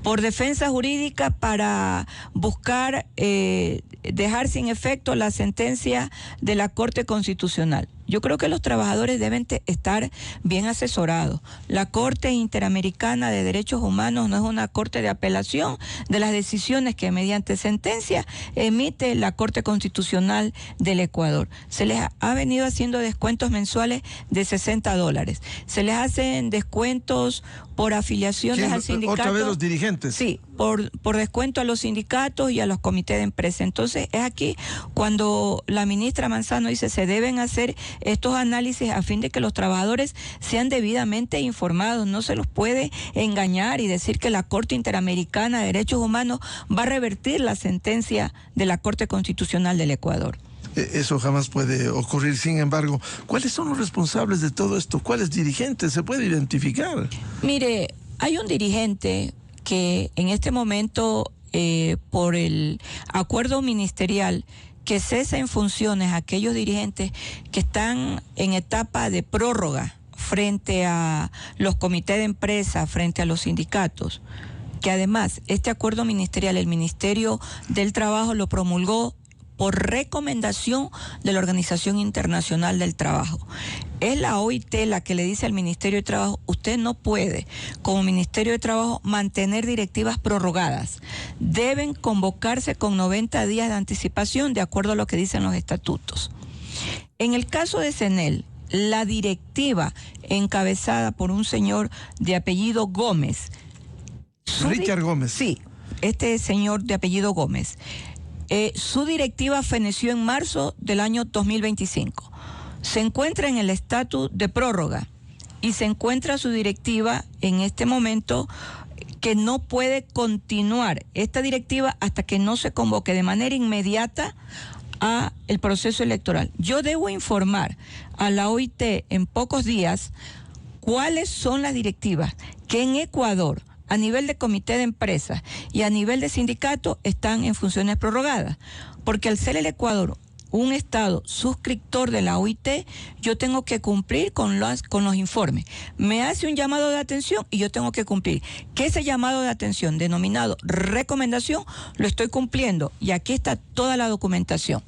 por defensa jurídica para buscar dejar sin efecto la sentencia de la Corte Constitucional. Yo creo que los trabajadores deben estar bien asesorados. La Corte Interamericana de Derechos Humanos no es una corte de apelación de las decisiones que mediante sentencia emite la Corte Constitucional del Ecuador. Se les ha venido haciendo descuentos mensuales de $60. Se les hacen descuentos por afiliaciones al sindicato. ¿Otra vez los dirigentes? Sí, por descuento a los sindicatos y a los comités de empresa. Entonces es aquí cuando la ministra Manzano dice se deben hacer estos análisis a fin de que los trabajadores sean debidamente informados. No se los puede engañar y decir que la Corte Interamericana de Derechos Humanos va a revertir la sentencia de la Corte Constitucional del Ecuador. Eso jamás puede ocurrir. Sin embargo, ¿cuáles son los responsables de todo esto? ¿Cuáles dirigentes se puede identificar? Mire, hay un dirigente que en este momento, por el acuerdo ministerial, que cesa en funciones a aquellos dirigentes que están en etapa de prórroga frente a los comités de empresa, frente a los sindicatos, que además este acuerdo ministerial, el Ministerio del Trabajo lo promulgó por recomendación de la Organización Internacional del Trabajo. Es la OIT la que le dice al Ministerio de Trabajo, usted no puede, como Ministerio de Trabajo, mantener directivas prorrogadas. Deben convocarse con 90 días de anticipación, de acuerdo a lo que dicen los estatutos. En el caso de CENEL, la directiva encabezada por un señor de apellido Gómez. Richard Gómez. Sí, este señor de apellido Gómez. Su directiva feneció en marzo del año 2025. Se encuentra en el estatus de prórroga y se encuentra su directiva en este momento que no puede continuar esta directiva hasta que no se convoque de manera inmediata a el proceso electoral. Yo debo informar a la OIT en pocos días cuáles son las directivas que en Ecuador, a nivel de comité de empresas y a nivel de sindicato, están en funciones prorrogadas. Porque al ser el Ecuador un estado suscriptor de la OIT, yo tengo que cumplir con los informes. Me hace un llamado de atención y yo tengo que cumplir. Que ese llamado de atención, denominado recomendación, lo estoy cumpliendo. Y aquí está toda la documentación.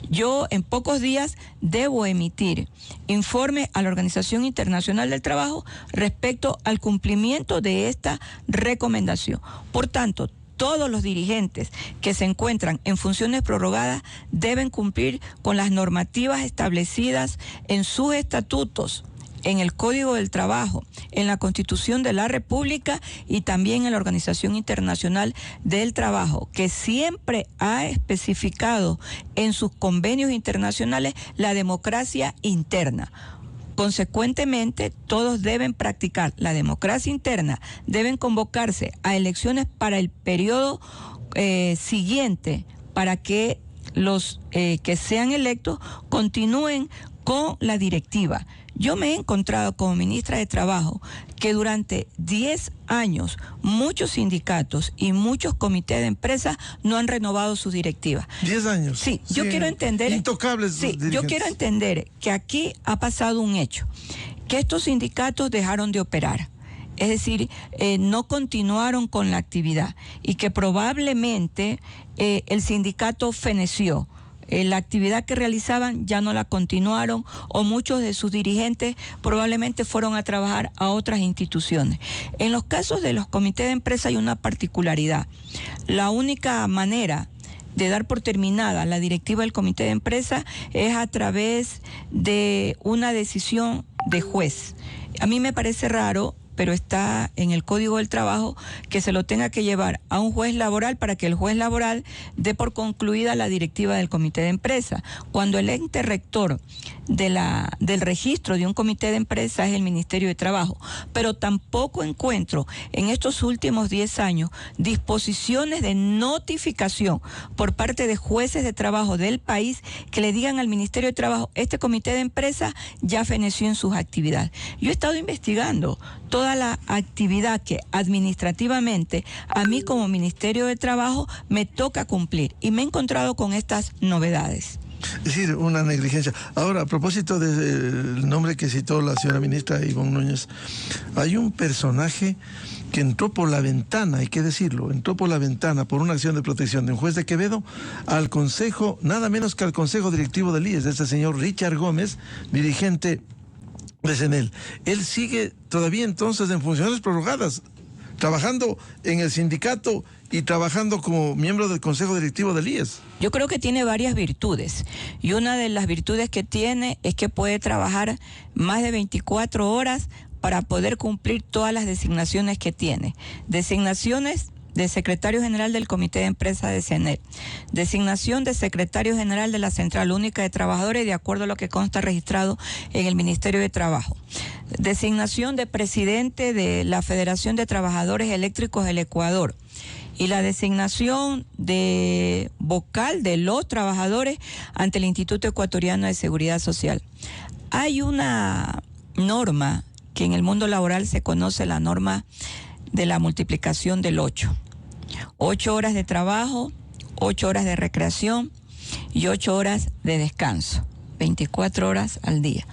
Yo en pocos días debo emitir informe a la Organización Internacional del Trabajo respecto al cumplimiento de esta recomendación. Por tanto, todos los dirigentes que se encuentran en funciones prorrogadas deben cumplir con las normativas establecidas en sus estatutos, en el Código del Trabajo, en la Constitución de la República y también en la Organización Internacional del Trabajo, que siempre ha especificado en sus convenios internacionales la democracia interna. Consecuentemente, todos deben practicar la democracia interna, deben convocarse a elecciones para el periodo siguiente, para que los que sean electos continúen con la directiva. Yo me he encontrado como ministra de Trabajo que durante 10 años muchos sindicatos y muchos comités de empresas no han renovado sus directivas. 10 años. Sí, yo quiero entender. Intocables. Sí, yo quiero entender que aquí ha pasado un hecho, que estos sindicatos dejaron de operar. Es decir, no continuaron con la actividad y que probablemente el sindicato feneció. La actividad que realizaban ya no la continuaron o muchos de sus dirigentes probablemente fueron a trabajar a otras instituciones. En los casos de los comités de empresa hay una particularidad. La única manera de dar por terminada la directiva del comité de empresa es a través de una decisión de juez. A mí me parece raro, pero está en el Código del Trabajo, que se lo tenga que llevar a un juez laboral para que el juez laboral dé por concluida la directiva del comité de empresa. Cuando el ente rector del registro de un comité de empresa es el Ministerio de Trabajo. Pero tampoco encuentro en estos últimos 10 años disposiciones de notificación por parte de jueces de trabajo del país que le digan al Ministerio de Trabajo, este comité de empresa ya feneció en sus actividades. Yo he estado investigando toda la actividad que administrativamente a mí como Ministerio de Trabajo me toca cumplir y me he encontrado con estas novedades. Es decir, una negligencia. Ahora, a propósito del nombre que citó la señora ministra Ivonne Núñez, hay un personaje que entró por la ventana, hay que decirlo, entró por la ventana por una acción de protección de un juez de Quevedo al consejo, nada menos que al consejo directivo del IES, este señor Richard Gómez, dirigente de CENEL. Él sigue todavía entonces en funciones prorrogadas, trabajando en el sindicato y trabajando como miembro del consejo directivo del IES. Yo creo que tiene varias virtudes y una de las virtudes que tiene es que puede trabajar más de 24 horas para poder cumplir todas las designaciones que tiene. Designaciones de secretario general del Comité de Empresa de CENET, designación de secretario general de la Central Única de Trabajadores de acuerdo a lo que consta registrado en el Ministerio de Trabajo, designación de presidente de la Federación de Trabajadores Eléctricos del Ecuador y la designación de vocal de los trabajadores ante el Instituto Ecuatoriano de Seguridad Social. Hay una norma que en el mundo laboral se conoce la norma de la multiplicación del 8. 8 horas de trabajo, 8 horas de recreación y 8 horas de descanso, 24 horas al día.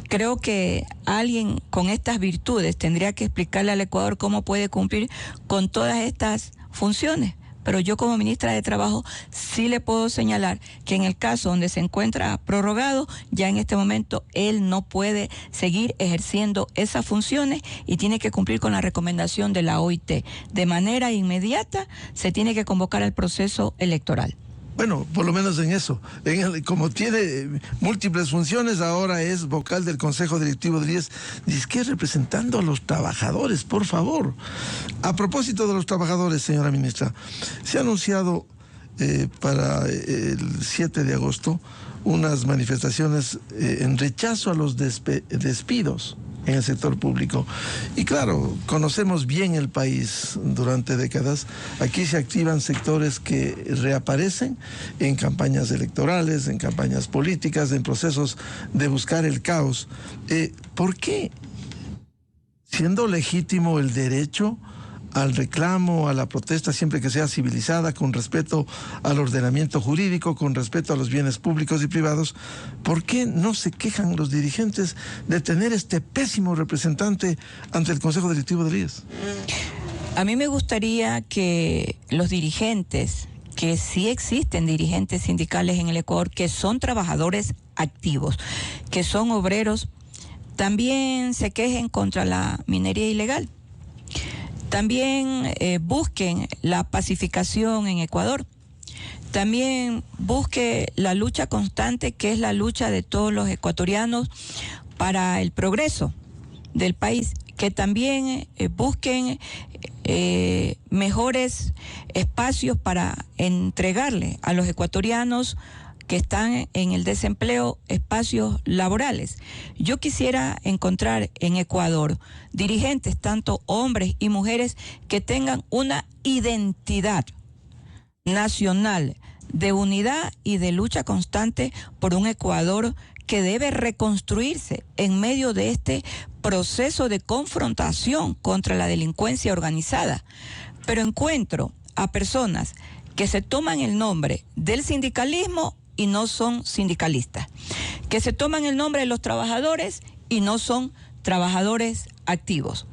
Creo que alguien con estas virtudes tendría que explicarle al Ecuador cómo puede cumplir con todas estas funciones. Pero yo como ministra de Trabajo sí le puedo señalar que en el caso donde se encuentra prorrogado, ya en este momento él no puede seguir ejerciendo esas funciones y tiene que cumplir con la recomendación de la OIT. De manera inmediata se tiene que convocar al proceso electoral. Bueno, por lo menos en eso. Como tiene múltiples funciones, ahora es vocal del Consejo Directivo del IES. Dice que representando a los trabajadores, por favor. A propósito de los trabajadores, señora ministra, se ha anunciado para el 7 de agosto unas manifestaciones en rechazo a los despidos en el sector público. Y claro, conocemos bien el país durante décadas. Aquí se activan sectores que reaparecen en campañas electorales, en campañas políticas, en procesos de buscar el caos. ¿Por qué, siendo legítimo el derecho al reclamo, a la protesta, siempre que sea civilizada, con respeto al ordenamiento jurídico, con respeto a los bienes públicos y privados, ¿por qué no se quejan los dirigentes de tener este pésimo representante ante el Consejo Directivo del IES? A mí me gustaría que los dirigentes, que sí existen dirigentes sindicales en el Ecuador, que son trabajadores activos, que son obreros, también se quejen contra la minería ilegal. También busquen la pacificación en Ecuador. También busque la lucha constante, que es la lucha de todos los ecuatorianos para el progreso del país. Que también busquen mejores espacios para entregarle a los ecuatorianos que están en el desempleo espacios laborales. Yo quisiera encontrar en Ecuador dirigentes, tanto hombres y mujeres, que tengan una identidad nacional de unidad y de lucha constante por un Ecuador que debe reconstruirse en medio de este proceso de confrontación contra la delincuencia organizada. Pero encuentro a personas que se toman el nombre del sindicalismo y no son sindicalistas, que se toman el nombre de los trabajadores y no son trabajadores activos.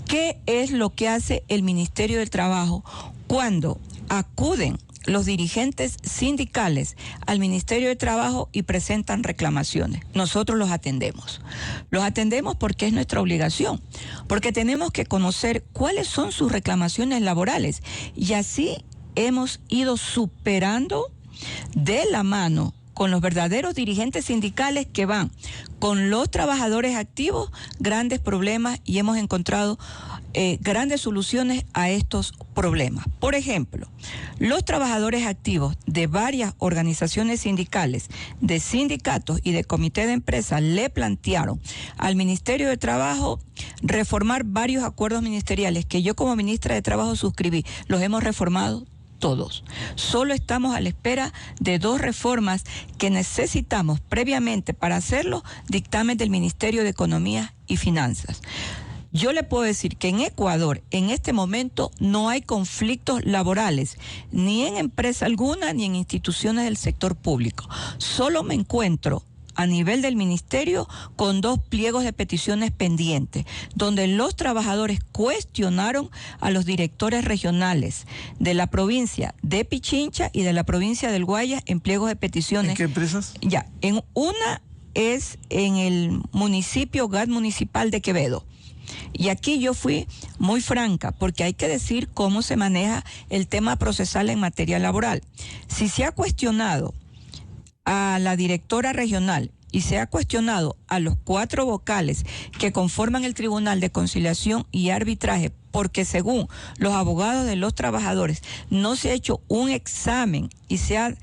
¿Qué es lo que hace el Ministerio del Trabajo cuando acuden los dirigentes sindicales al Ministerio de Trabajo y presentan reclamaciones? Nosotros los atendemos. Los atendemos porque es nuestra obligación, porque tenemos que conocer cuáles son sus reclamaciones laborales y así hemos ido superando de la mano con los verdaderos dirigentes sindicales que van con los trabajadores activos grandes problemas y hemos encontrado grandes soluciones a estos problemas. Por ejemplo, los trabajadores activos de varias organizaciones sindicales, de sindicatos y de comité de empresa le plantearon al Ministerio de Trabajo reformar varios acuerdos ministeriales que yo como ministra de Trabajo suscribí. Los hemos reformado todos. Solo estamos a la espera de 2 reformas que necesitamos previamente para hacerlo, dictamen del Ministerio de Economía y Finanzas. Yo le puedo decir que en Ecuador, en este momento, no hay conflictos laborales, ni en empresa alguna, ni en instituciones del sector público. Solo me encuentro a nivel del ministerio con 2 pliegos de peticiones pendientes, donde los trabajadores cuestionaron a los directores regionales de la provincia de Pichincha y de la provincia del Guayas en pliegos de peticiones. ¿En qué empresas? Ya, en una es en el municipio GAT municipal de Quevedo. Y aquí yo fui muy franca, porque hay que decir cómo se maneja el tema procesal en materia laboral. Si se ha cuestionado a la directora regional y se ha cuestionado a los 4 vocales que conforman el Tribunal de Conciliación y Arbitraje porque según los abogados de los trabajadores no se ha hecho un examen y se ha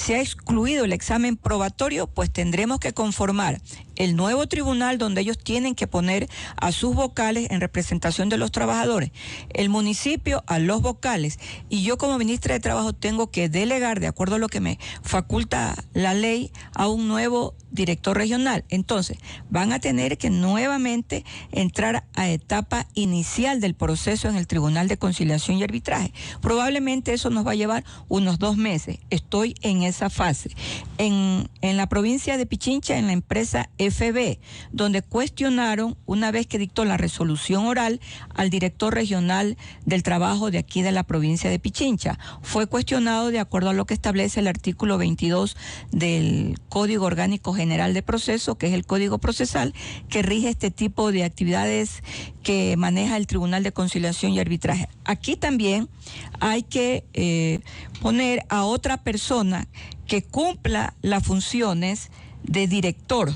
excluido el examen probatorio, pues tendremos que conformar el nuevo tribunal donde ellos tienen que poner a sus vocales en representación de los trabajadores, el municipio a los vocales, y yo como ministra de Trabajo tengo que delegar, de acuerdo a lo que me faculta la ley, a un nuevo director regional. Entonces, van a tener que nuevamente entrar a etapa inicial del proceso en el Tribunal de Conciliación y Arbitraje. Probablemente eso nos va a llevar unos 2 meses. Estoy en esa fase. En la provincia de Pichincha, en la empresa FB, donde cuestionaron, una vez que dictó la resolución oral, al director regional del trabajo de aquí de la provincia de Pichincha. Fue cuestionado de acuerdo a lo que establece el artículo 22 del Código Orgánico General de Proceso, que es el Código Procesal, que rige este tipo de actividades que maneja el Tribunal de Conciliación y Arbitraje. Aquí también hay que poner a otra persona que cumpla las funciones de director.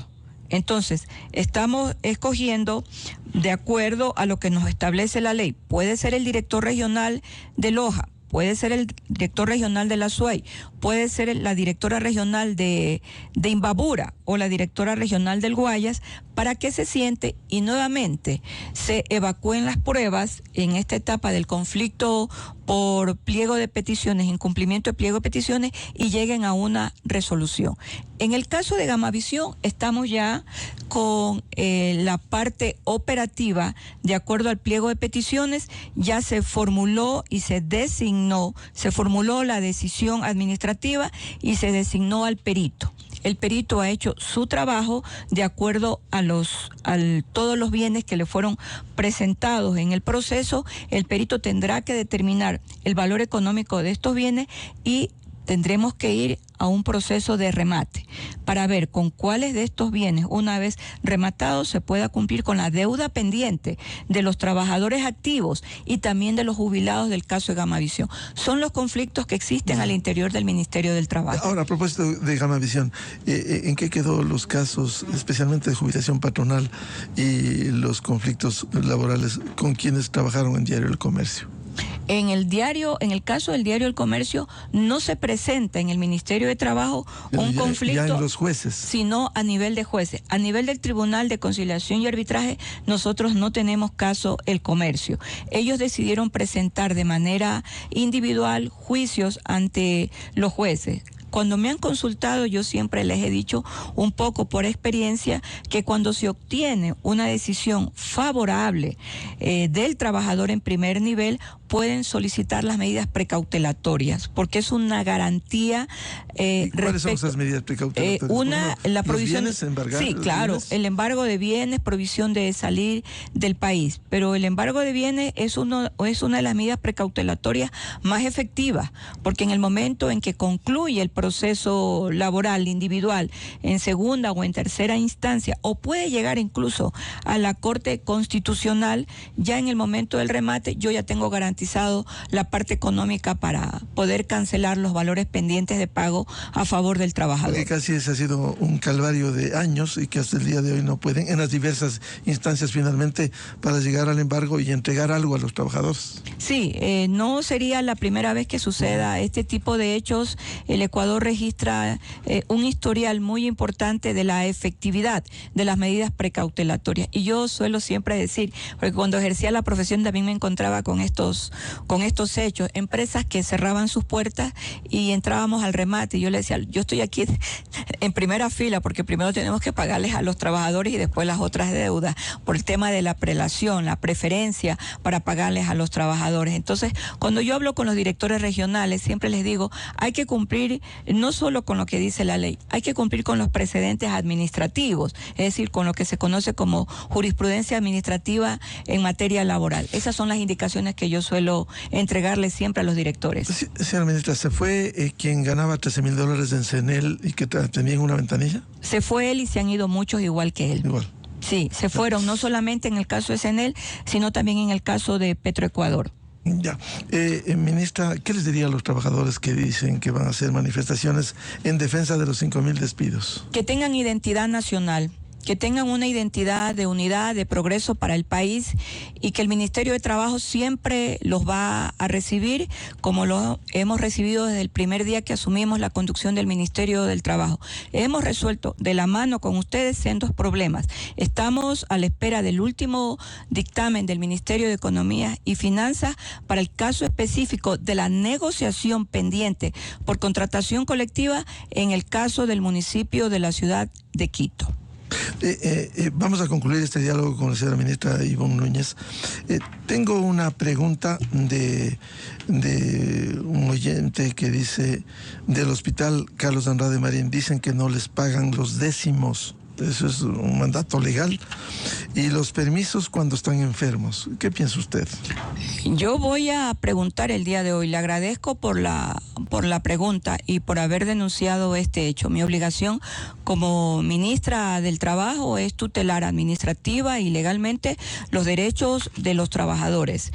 Entonces, estamos escogiendo de acuerdo a lo que nos establece la ley. Puede ser el director regional de Loja, puede ser el director regional de la SUEI, puede ser la directora regional de Imbabura o la directora regional del Guayas, para que se siente y nuevamente se evacúen las pruebas en esta etapa del conflicto por pliego de peticiones, incumplimiento de pliego de peticiones, y lleguen a una resolución. En el caso de Gamavisión estamos ya con la parte operativa de acuerdo al pliego de peticiones. Ya se formuló y se designó, se formuló la decisión administrativa y se designó al perito. El perito ha hecho su trabajo de acuerdo a todos los bienes que le fueron presentados en el proceso. El perito tendrá que determinar el valor económico de estos bienes y tendremos que ir a un proceso de remate para ver con cuáles de estos bienes, una vez rematados, se pueda cumplir con la deuda pendiente de los trabajadores activos y también de los jubilados del caso de Gamavisión. Son los conflictos que existen al interior del Ministerio del Trabajo. Ahora, a propósito de Gamavisión, ¿en qué quedó los casos, especialmente de jubilación patronal y los conflictos laborales con quienes trabajaron en Diario El Comercio? En el caso del Diario El Comercio, no se presenta en el Ministerio de Trabajo un conflicto, ya en los jueces, sino a nivel de jueces. A nivel del Tribunal de Conciliación y Arbitraje, nosotros no tenemos caso El Comercio. Ellos decidieron presentar de manera individual juicios ante los jueces. Cuando me han consultado, yo siempre les he dicho, un poco por experiencia, que cuando se obtiene una decisión favorable del trabajador en primer nivel, pueden solicitar las medidas precautelatorias, porque es una garantía. ¿Cuáles son esas medidas precautelatorias? La provisión. ¿Los bienes, embargar? Sí, claro, ¿Bienes? el embargo de bienes, provisión de salir del país, pero el embargo de bienes es una de las medidas precautelatorias más efectivas, porque en el momento en que concluye el proceso laboral individual en segunda o en tercera instancia, o puede llegar incluso a la Corte Constitucional, ya en el momento del remate yo ya tengo garantizado la parte económica para poder cancelar los valores pendientes de pago a favor del trabajador. Porque casi ese ha sido un calvario de años y que hasta el día de hoy no pueden, en las diversas instancias finalmente, para llegar al embargo y entregar algo a los trabajadores. Sí, no sería la primera vez que suceda este tipo de hechos. El Ecuador registra un historial muy importante de la efectividad de las medidas precautelatorias. Y yo suelo siempre decir, porque cuando ejercía la profesión también me encontraba con estos hechos, empresas que cerraban sus puertas y entrábamos al remate, y yo le decía, yo estoy aquí en primera fila porque primero tenemos que pagarles a los trabajadores y después las otras deudas, por el tema de la prelación, la preferencia para pagarles a los trabajadores. Entonces, cuando yo hablo con los directores regionales, siempre les digo, hay que cumplir no solo con lo que dice la ley, hay que cumplir con los precedentes administrativos, es decir, con lo que se conoce como jurisprudencia administrativa en materia laboral. Esas son las indicaciones que yo suelo entregarle siempre a los directores. Sí, señora ministra, ¿se fue quien ganaba $13,000 en CENEL y que tenía una ventanilla? Se fue él y se han ido muchos igual que él. Igual. Sí, se fueron, no solamente en el caso de CENEL, sino también en el caso de Petroecuador. Ya. Ministra, ¿qué les diría a los trabajadores que dicen que van a hacer manifestaciones en defensa de los 5,000 despidos? Que tengan identidad nacional, que tengan una identidad de unidad, de progreso para el país y que el Ministerio de Trabajo siempre los va a recibir como lo hemos recibido desde el primer día que asumimos la conducción del Ministerio del Trabajo. Hemos resuelto de la mano con ustedes sendos problemas. Estamos a la espera del último dictamen del Ministerio de Economía y Finanzas para el caso específico de la negociación pendiente por contratación colectiva en el caso del municipio de la ciudad de Quito. Vamos a concluir este diálogo con la señora ministra Ivonne Núñez. Tengo una pregunta de un oyente que dice, del hospital Carlos Andrade Marín, dicen que no les pagan los décimos. Eso es un mandato legal. Y los permisos cuando están enfermos. ¿Qué piensa usted? Yo voy a preguntar el día de hoy. Le agradezco por la pregunta y por haber denunciado este hecho. Mi obligación como ministra del Trabajo es tutelar administrativa y legalmente los derechos de los trabajadores.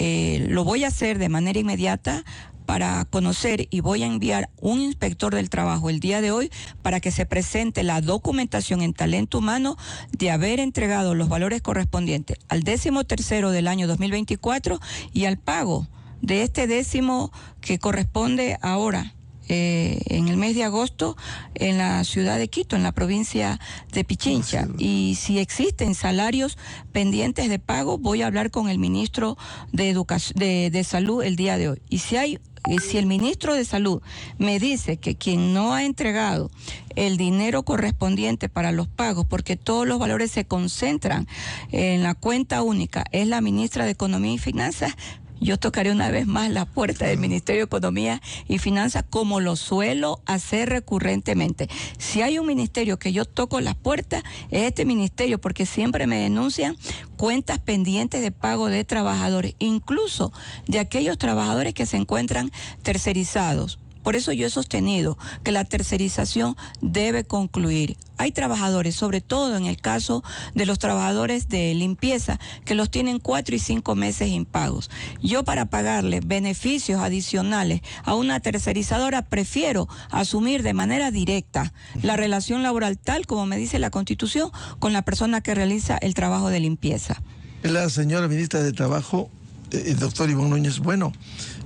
Lo voy a hacer de manera inmediata para conocer y voy a enviar un inspector del trabajo el día de hoy para que se presente la documentación en talento humano de haber entregado los valores correspondientes al 13º del año 2024 y al pago de este décimo que corresponde ahora en el mes de agosto en la ciudad de Quito, en la provincia de Pichincha. Y si existen salarios pendientes de pago, voy a hablar con el ministro de Salud el día de hoy. Y si el ministro de Salud me dice que quien no ha entregado el dinero correspondiente para los pagos, porque todos los valores se concentran en la cuenta única, es la ministra de Economía y Finanzas, yo tocaré una vez más la puerta del Ministerio de Economía y Finanzas como lo suelo hacer recurrentemente. Si hay un ministerio que yo toco las puertas, es este ministerio, porque siempre me denuncian cuentas pendientes de pago de trabajadores, incluso de aquellos trabajadores que se encuentran tercerizados. Por eso yo he sostenido que la tercerización debe concluir. Hay trabajadores, sobre todo en el caso de los trabajadores de limpieza, que los tienen 4 y 5 meses impagos. Yo, para pagarle beneficios adicionales a una tercerizadora, prefiero asumir de manera directa la relación laboral tal como me dice la Constitución con la persona que realiza el trabajo de limpieza. La señora ministra de Trabajo, el doctor Ivonne Núñez, bueno,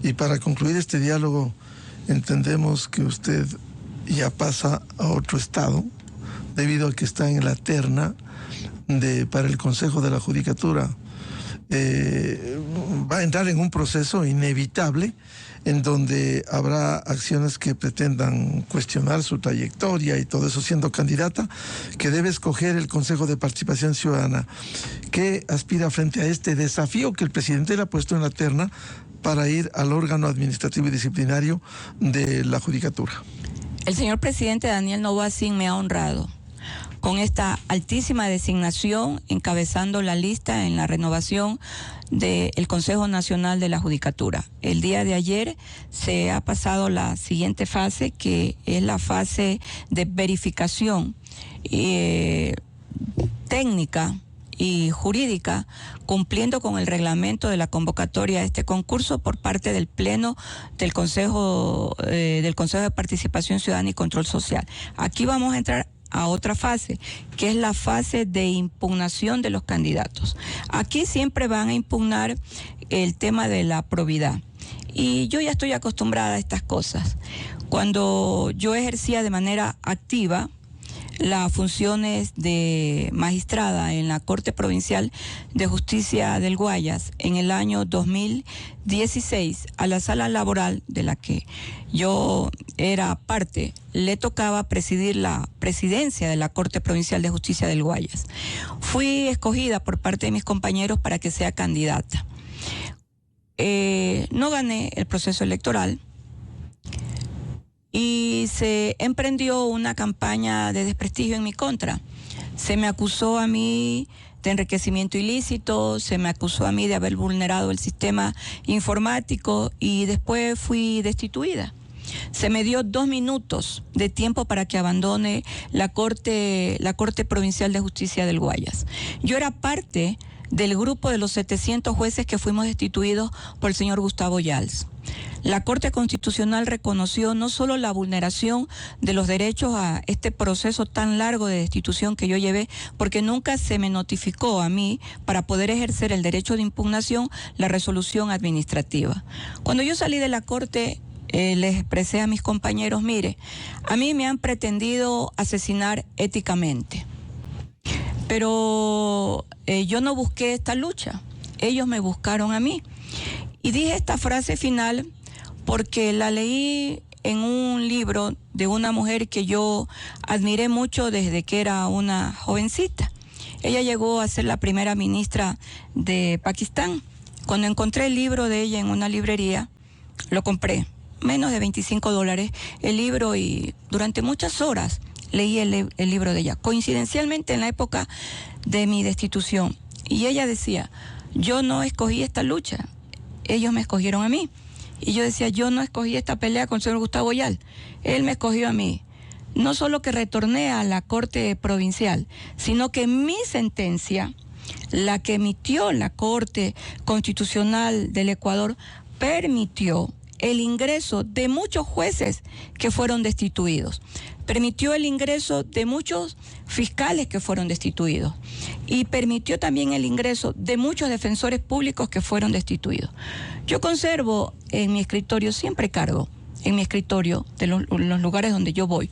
y para concluir este diálogo, entendemos que usted ya pasa a otro estado debido a que está en la terna para el Consejo de la Judicatura. Va a entrar en un proceso inevitable en donde habrá acciones que pretendan cuestionar su trayectoria y todo eso, siendo candidata, que debe escoger el Consejo de Participación Ciudadana. ¿Qué aspira frente a este desafío que el presidente le ha puesto en la terna para ir al órgano administrativo y disciplinario de la Judicatura? El señor presidente Daniel Noboa me ha honrado con esta altísima designación, encabezando la lista en la renovación del Consejo Nacional de la Judicatura. El día de ayer se ha pasado la siguiente fase, que es la fase de verificación técnica y jurídica, cumpliendo con el reglamento de la convocatoria a este concurso por parte del Pleno del Consejo de Participación Ciudadana y Control Social. Aquí vamos a entrar a otra fase, que es la fase de impugnación de los candidatos. Aquí siempre van a impugnar el tema de la probidad. Y yo ya estoy acostumbrada a estas cosas. Cuando yo ejercía de manera activa las funciones de magistrada en la Corte Provincial de Justicia del Guayas en el año 2016, a la sala laboral de la que yo era parte, le tocaba presidir la presidencia de la Corte Provincial de Justicia del Guayas. Fui escogida por parte de mis compañeros para que sea candidata. No gané el proceso electoral y se emprendió una campaña de desprestigio en mi contra. Se me acusó a mí de enriquecimiento ilícito, se me acusó a mí de haber vulnerado el sistema informático y después fui destituida. Se me dio 2 minutos de tiempo para que abandone la Corte Provincial de Justicia del Guayas. Yo era parte del grupo de los 700 jueces que fuimos destituidos por el señor Gustavo Yals. La Corte Constitucional reconoció no solo la vulneración de los derechos a este proceso tan largo de destitución que yo llevé, porque nunca se me notificó a mí para poder ejercer el derecho de impugnación la resolución administrativa. Cuando yo salí de la Corte, les expresé a mis compañeros, mire, a mí me han pretendido asesinar éticamente, pero yo no busqué esta lucha, ellos me buscaron a mí. Y dije esta frase final porque la leí en un libro de una mujer que yo admiré mucho desde que era una jovencita. Ella llegó a ser la primera ministra de Pakistán. Cuando encontré el libro de ella en una librería, lo compré, menos de $25 el libro, y durante muchas horas leí el libro de ella, coincidencialmente en la época de mi destitución. Y ella decía, yo no escogí esta lucha, ellos me escogieron a mí. Y yo decía, yo no escogí esta pelea con el señor Gustavo Yals, él me escogió a mí. No solo que retorné a la Corte Provincial, sino que mi sentencia, la que emitió la Corte Constitucional del Ecuador, permitió el ingreso de muchos jueces que fueron destituidos, permitió el ingreso de muchos fiscales que fueron destituidos y permitió también el ingreso de muchos defensores públicos que fueron destituidos. Yo conservo en mi escritorio, siempre cargo en mi escritorio de los lugares donde yo voy,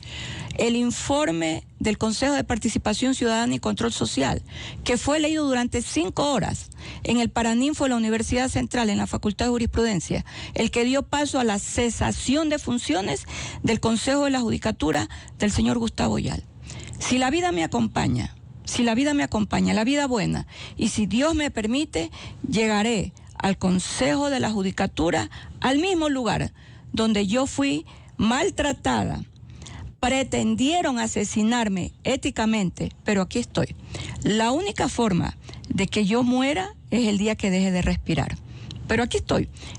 el informe del Consejo de Participación Ciudadana y Control Social, que fue leído durante 5 horas en el Paraninfo de la Universidad Central, en la Facultad de Jurisprudencia, el que dio paso a la cesación de funciones del Consejo de la Judicatura del señor Gustavo Yals. Si la vida me acompaña, la vida buena, y si Dios me permite, llegaré al Consejo de la Judicatura, al mismo lugar donde yo fui maltratada. Pretendieron asesinarme éticamente, pero aquí estoy. La única forma de que yo muera es el día que deje de respirar. Pero aquí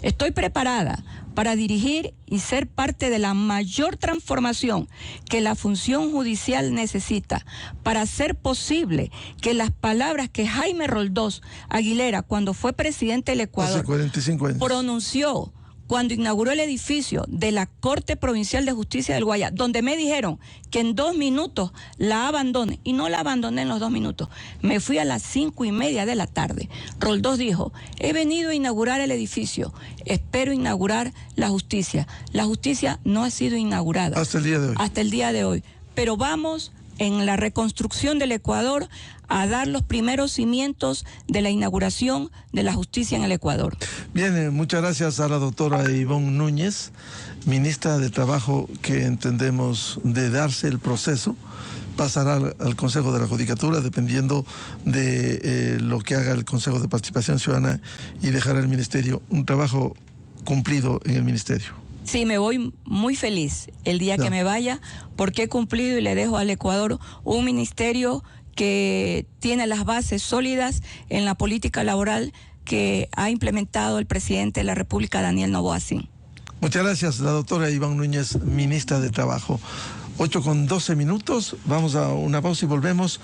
estoy preparada para dirigir y ser parte de la mayor transformación que la función judicial necesita para hacer posible que las palabras que Jaime Roldós Aguilera, cuando fue presidente del Ecuador, hace 45 años, pronunció cuando inauguró el edificio de la Corte Provincial de Justicia del Guayas, donde me dijeron que en 2 minutos la abandone, y no la abandoné en los 2 minutos, me fui a las 5:30 de la tarde. Roldós dijo, he venido a inaugurar el edificio, espero inaugurar la justicia. La justicia no ha sido inaugurada. Hasta el día de hoy. Hasta el día de hoy. Pero vamos en la reconstrucción del Ecuador a dar los primeros cimientos de la inauguración de la justicia en el Ecuador. Bien, muchas gracias a la doctora Ivonne Núñez, ministra de Trabajo, que entendemos de darse el proceso, pasará al Consejo de la Judicatura, dependiendo de lo que haga el Consejo de Participación Ciudadana, y dejará el Ministerio, un trabajo cumplido en el Ministerio. Sí, me voy muy feliz el día que me vaya, porque he cumplido y le dejo al Ecuador un ministerio que tiene las bases sólidas en la política laboral que ha implementado el presidente de la República, Daniel Noboa Sin. Muchas gracias, la doctora Ivonne Núñez, ministra de Trabajo. 8:12, vamos a una pausa y volvemos.